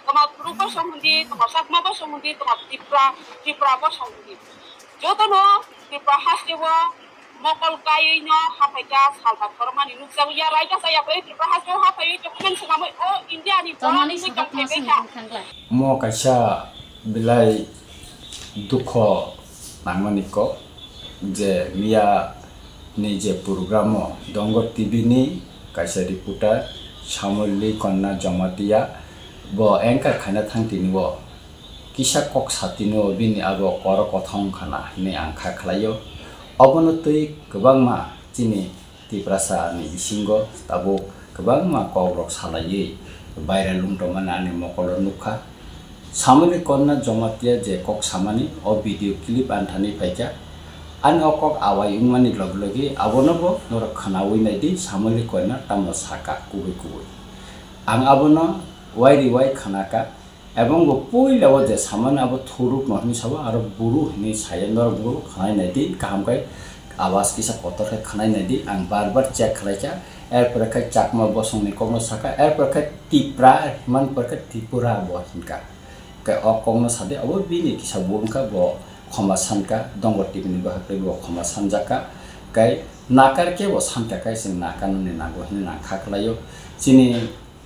তোমার গ্রুপ সম্বন্ধে তোমার সাকমা সম্বন্ধে তোমার ত্রিপুরা সম্বন্ধে যতন ত্রিপুরা হাসতেব মকল কাইনো হাফাইকা সালবা ফরমানি নুকসাও ইয়া রাইটা সায়াবে ত্রিপুরা হাসতেব হাফাই ডকুমেন্ট সামাই ও ইন্ডিয়াनि Tamani sakap masih tangla. Mo kaisa bilai dukho nangmaniko je mia ni je programo Dongor TV ni kaisa reporter Samuli Konna Jamatia bo anchor khana thangtini bo kisa kok satino bini abo kor kothong khana ni angkha khlayo obono tui kwbangma chini tiprasa ni bisingo tabo kwbangma kokrok salaye বাইরে লুমটমানে আনি মকল নুখা সামলি কন্যা জমাতিয়া যে cock সামানি ও video clip আনথানি ফাইকা আন অকক away উমানি log লগি আবনব নর খানাউই নাইদি সামলি কন্যা তাম সাকা কুবি কুবি আং আবন ওয়াইরি Y খানাকা এবং পইলাও যে সামান আব থুরুক নহনি সাবা আর বুরু নি সায়েন্দর বুরু খানাই নাইদি কামকাই আওয়াজ কিসা কতরে খানাই নাইদি আং বারবার চেক খালাইকা এরপরে খাই চাকমা বসংনি কংনো সাকা এরপর খাই টিপ্রা হিমান পর খাই ত্রিপুরা বহিনকা কে অ কংনো সাদে অব বিনি কিসা বুমকা ব খমাসানকা দঙ্গর টিভিনি বাহাকলে ব খমাসানজাকা কাই নাকারকে ব সানকা কাই সিং নাকাননি নাগহিনি নাখাখলাयो চিনি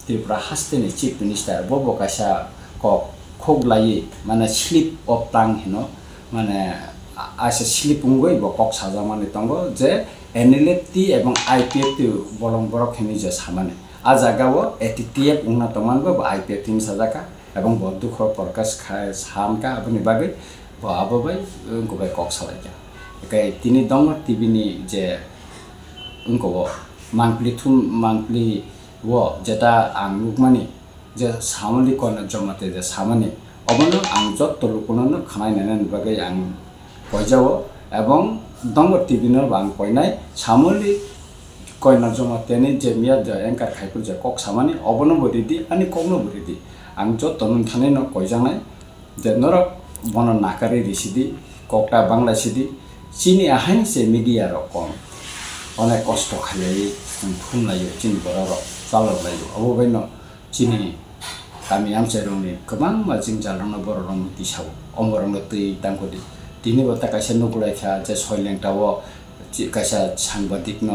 ত্রিপুরা হাস্তেনি চিফ মিনিস্টার ব বকাসা ক খগলাই মানে স্লিপ অফ টাং হিনো মানে আইসে স্লিপ উঙ্গই ব কক সাজামানি তঙ্গ যে NLFT এবং IPFT বলং বড় খেমি যে সামানে আ জায়গাও ATTF উন্না তমানবো বা IPFT নি সাজাকা এবং বদুখ প্রকাশ খায় সামকা আপনি বাগে আবাবাই গবাই কক সালাইকা একাই তিনি দঙ্গর টিভিনি যে উনকো মাংপ্লি ও যেটা আং লুকমানি যে সামলি কর্ণ জমাতে যে সামানে অবন আং যত লুকনো খানাই নেন বাগে আং কয়জাও এবং দঙ্গর টিভিনর বাং কয়নাই সামলি কয়না জমাতেনি যে মিয়া যে এঙ্কার খাইপুর যে কক সামানি অবন বরিদি আনি কমনো বরিদি আং যত নথানে ন কয়জানাই যে নরক বন নাকারি রিসিদি ককটা বাংলা সিদি চিনি আহানি সে মিডিয়া রকম অনেক কষ্ট খাইলাই ফুনলাयो চিনি বড় চালালাयो অববাইন চিনি গামি আমসাইরংনি गोबां माजिं जालरंनो बररं दिसाव अमरंनो तै तांगोदि दिनै बता कायसा नुगुलायखा जे सयलेंटाव कायसा साংবাদিক न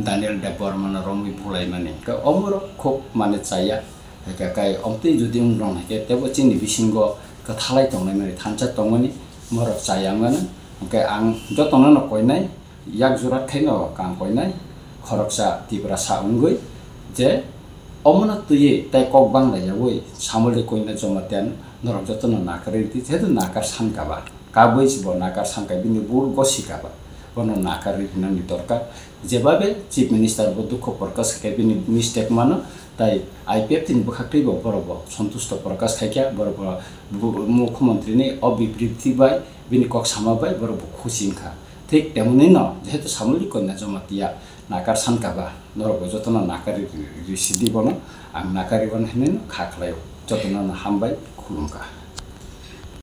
दानियल डेबरमन रंगि बुलाय माने का अमर खूब माने चाया काय अमते जुदि उंग्रं हाके तेबो चिनि बिसिंग कथालाय तंनाय माने थानसा तंगनि मरक चायामोन ओके आं जतन न कयनाय याक जुरात खाइन कां कयनाय खरकसा तिब्रा साउंगै जे अमना तुये ताय कक बांलायावै सामले कयना जमात्यान नरक जतन नाकारि जेतु नाकार सानकाबा কাবই ব নাকার সাংকাই বিনি বুল গসিকাবা বন নাকারি হিনানি দরকার যেভাবে চিফ মিনিস্টার ব দুঃখ প্রকাশ খাই বিনি মিস্টেক মানো তাই IPF তিন বখাকরি ব বরব সন্তুষ্ট প্রকাশ খাইকা বরব মুখ্যমন্ত্রীনি অবিবৃতি বাই বিনি কক সামাবাই বরব খুশিংখা ঠিক তেমনি ন যেহেতু সামলি কন্যা জমাতিয়া নাকার সানকাবা নরব যতন নাকারি রিসিদি বন আং নাকারি বন হেনেন খাখলায় যতন হামবাই খুলুমকা